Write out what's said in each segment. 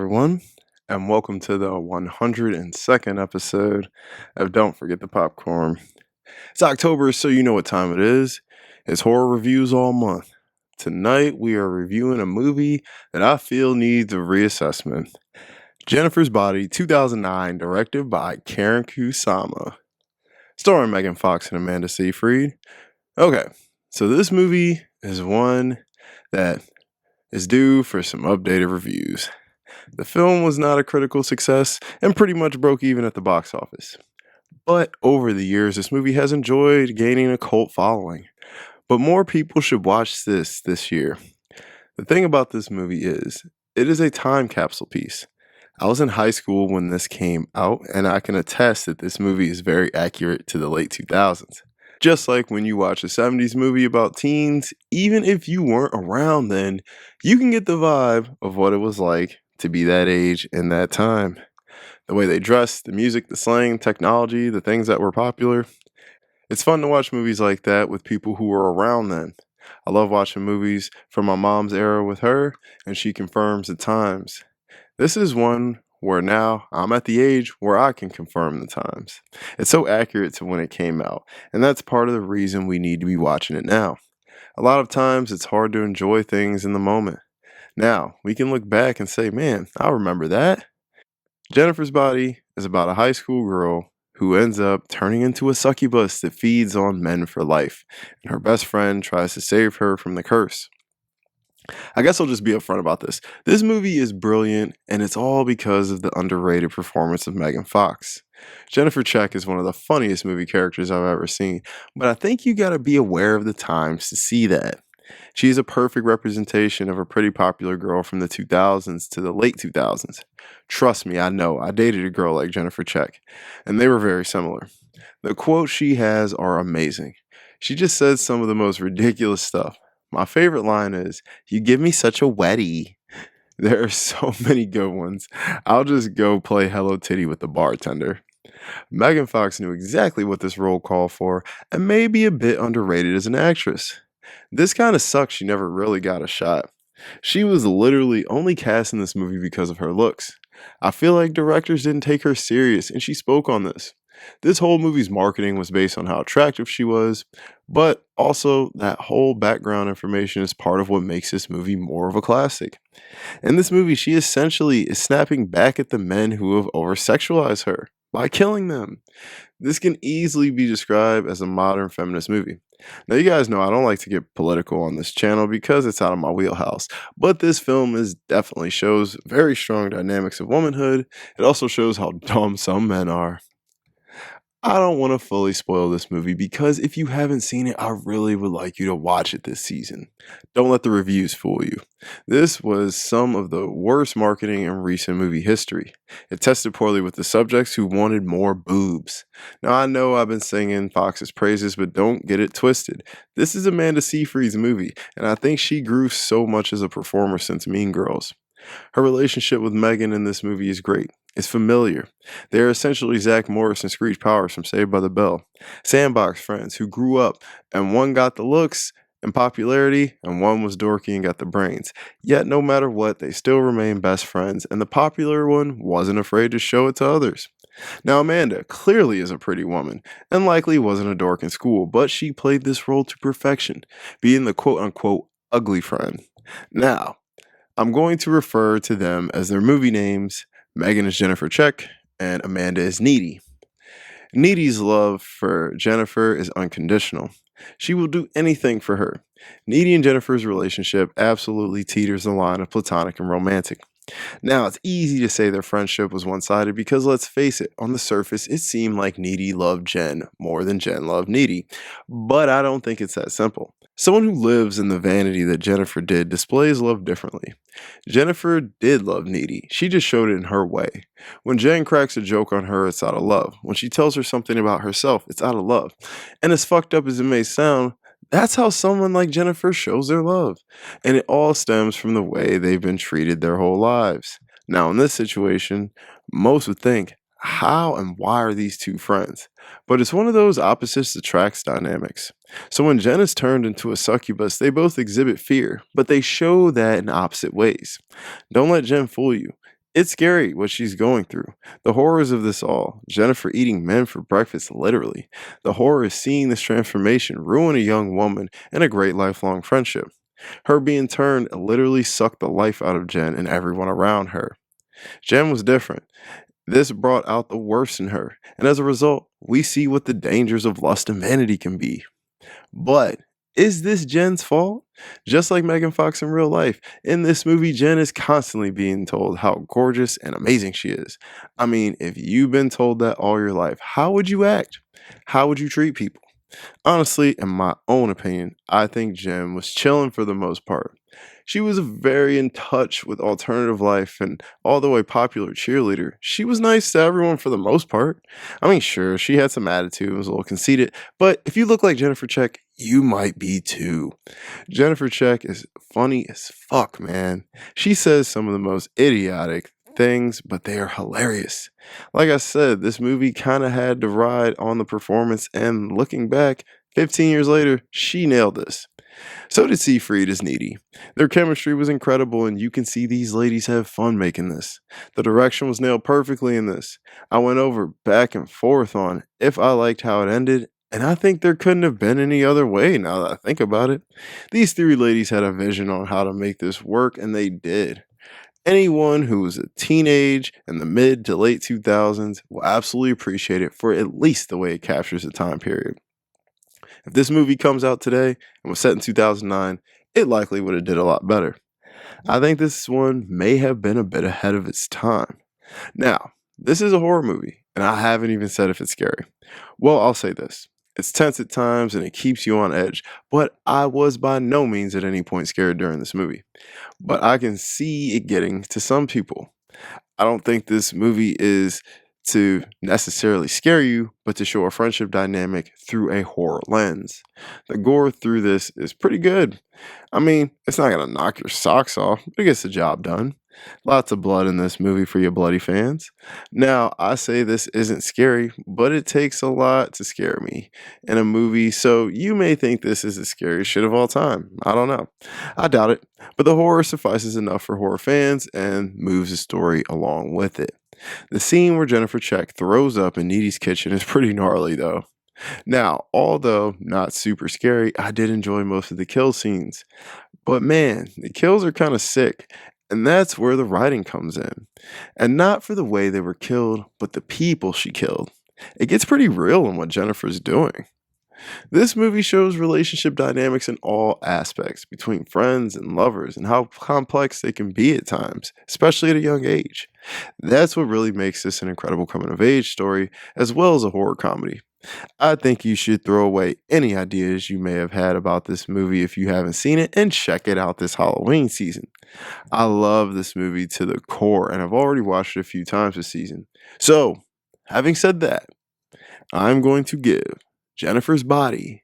everyone, and welcome to the 102nd episode of Don't Forget the Popcorn. It's October, so you know what time it is. It's horror reviews all month. Tonight, we are reviewing a movie that I feel needs a reassessment. Jennifer's Body, 2009, directed by Karen Kusama. Starring Megan Fox and Amanda Seyfried. Okay, so this movie is one that is due for some updated reviews. The film was not a critical success and pretty much broke even at the box office. But over the years, this movie has enjoyed gaining a cult following. But more people should watch this year. The thing about this movie is, it is a time capsule piece. I was in high school when this came out, and I can attest that this movie is very accurate to the late 2000s. Just like when you watch a 70s movie about teens, even if you weren't around then, you can get the vibe of what it was like to be that age in that time. The way they dressed, the music, the slang, technology, the things that were popular. It's fun to watch movies like that with people who were around then. I love watching movies from my mom's era with her, and she confirms the times. This is one where now I'm at the age where I can confirm the times. It's so accurate to when it came out, and that's part of the reason we need to be watching it now. A lot of times it's hard to enjoy things in the moment. Now, we can look back and say, man, I remember that. Jennifer's Body is about a high school girl who ends up turning into a succubus that feeds on men for life, and her best friend tries to save her from the curse. I guess I'll just be upfront about this. This movie is brilliant, and it's all because of the underrated performance of Megan Fox. Jennifer Check is one of the funniest movie characters I've ever seen, but I think you gotta be aware of the times to see that. She is a perfect representation of a pretty popular girl from the 2000s to the late 2000s. Trust me, I know. I dated a girl like Jennifer Check, and they were very similar. The quotes she has are amazing. She just says some of the most ridiculous stuff. My favorite line is, "You give me such a wetty." There are so many good ones. I'll just go play Hello Titty with the bartender. Megan Fox knew exactly what this role called for and may be a bit underrated as an actress. This kind of sucks she never really got a shot. She was literally only cast in this movie because of her looks. I feel like directors didn't take her serious, and she spoke on this. This whole movie's marketing was based on how attractive she was, but also that whole background information is part of what makes this movie more of a classic. In this movie, she essentially is snapping back at the men who have over sexualized her by killing them. This can easily be described as a modern feminist movie. Now, you guys know I don't like to get political on this channel because it's out of my wheelhouse, but this film is definitely shows very strong dynamics of womanhood. It also shows how dumb some men are. I don't want to fully spoil this movie because if you haven't seen it, I really would like you to watch it this season. Don't let the reviews fool you. This was some of the worst marketing in recent movie history. It tested poorly with the subjects who wanted more boobs. Now, I know I've been singing Fox's praises, but don't get it twisted. This is Amanda Seyfried's movie, and I think she grew so much as a performer since Mean Girls. Her relationship with Megan in this movie is great. It's familiar. They are essentially Zach Morris and Screech Powers from Saved by the Bell. Sandbox friends who grew up, and one got the looks and popularity, and one was dorky and got the brains. Yet, no matter what, they still remain best friends, and the popular one wasn't afraid to show it to others. Now, Amanda clearly is a pretty woman, and likely wasn't a dork in school, but she played this role to perfection, being the quote unquote ugly friend. Now, I'm going to refer to them as their movie names. Megan is Jennifer Check, and Amanda is Needy. Needy's love for Jennifer is unconditional. She will do anything for her. Needy and Jennifer's relationship absolutely teeters the line of platonic and romantic. Now, it's easy to say their friendship was one-sided because let's face it, on the surface, it seemed like Needy loved Jen more than Jen loved Needy. But I don't think it's that simple. Someone who lives in the vanity that Jennifer did displays love differently. Jennifer did love Needy. She just showed it in her way. When Jen cracks a joke on her, it's out of love. When she tells her something about herself, it's out of love. And as fucked up as it may sound, that's how someone like Jennifer shows their love. And it all stems from the way they've been treated their whole lives. Now, in this situation, most would think, how and why are these two friends? But it's one of those opposites attracts dynamics. So when Jen is turned into a succubus, they both exhibit fear, but they show that in opposite ways. Don't let Jen fool you. It's scary what she's going through. The horrors of this all. Jennifer eating men for breakfast, literally. The horror is seeing this transformation ruin a young woman and a great lifelong friendship. Her being turned literally sucked the life out of Jen and everyone around her. Jen was different. This brought out the worst in her, and as a result, we see what the dangers of lust and vanity can be. But is this Jen's fault? Just like Megan Fox in real life, in this movie, Jen is constantly being told how gorgeous and amazing she is. I mean, if you've been told that all your life, how would you act? How would you treat people? Honestly, in my own opinion, I think Jen was chilling for the most part. She was very in touch with alternative life and all the way popular cheerleader. She was nice to everyone for the most part. I mean, sure, she had some attitude and was a little conceited, but if you look like Jennifer Check, you might be too. Jennifer Check is funny as fuck, man. She says some of the most idiotic things, but they are hilarious. Like I said, this movie kind of had to ride on the performance, and looking back, 15 years later, she nailed this. So did Seafried as Needy. Their chemistry was incredible, and you can see these ladies have fun making this. The direction was nailed perfectly in this. I went over back and forth on if I liked how it ended, and I think there couldn't have been any other way now that I think about it. These three ladies had a vision on how to make this work, and they did. Anyone who was a teenage in the mid to late 2000s will absolutely appreciate it for at least the way it captures the time period. If this movie comes out today and was set in 2009, it likely would have did a lot better. I think this one may have been a bit ahead of its time. Now, this is a horror movie, and I haven't even said if it's scary. Well, I'll say this. It's tense at times and it keeps you on edge, but I was by no means at any point scared during this movie. But I can see it getting to some people. I don't think this movie is to necessarily scare you, but to show a friendship dynamic through a horror lens. The gore through this is pretty good. I mean, it's not going to knock your socks off, but it gets the job done. Lots of blood in this movie for you bloody fans. Now, I say this isn't scary, but it takes a lot to scare me in a movie, so you may think this is the scariest shit of all time. I don't know. I doubt it, but the horror suffices enough for horror fans and moves the story along with it. The scene where Jennifer Check throws up in Needy's kitchen is pretty gnarly, though. Now, although not super scary, I did enjoy most of the kill scenes. But man, the kills are kind of sick, and that's where the writing comes in. And not for the way they were killed, but the people she killed. It gets pretty real in what Jennifer's doing. This movie shows relationship dynamics in all aspects between friends and lovers and how complex they can be at times, especially at a young age. That's what really makes this an incredible coming of age story as well as a horror comedy. I think you should throw away any ideas you may have had about this movie if you haven't seen it and check it out this Halloween season. I love this movie to the core and I've already watched it a few times this season. So, having said that, I'm going to give Jennifer's Body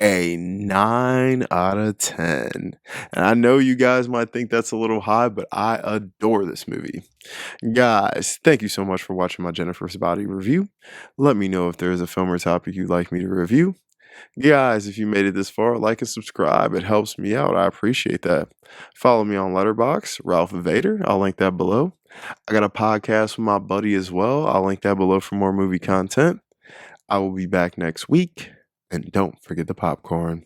a 9 out of 10. And I know you guys might think that's a little high, but I adore this movie. Guys, thank you so much for watching my Jennifer's Body review. Let me know if there is a film or topic you'd like me to review. Guys, if you made it this far, like and subscribe. It helps me out. I appreciate that. Follow me on Letterboxd, Ralph Vader. I'll link that below. I got a podcast with my buddy as well. I'll link that below for more movie content. I will be back next week. And don't forget the popcorn.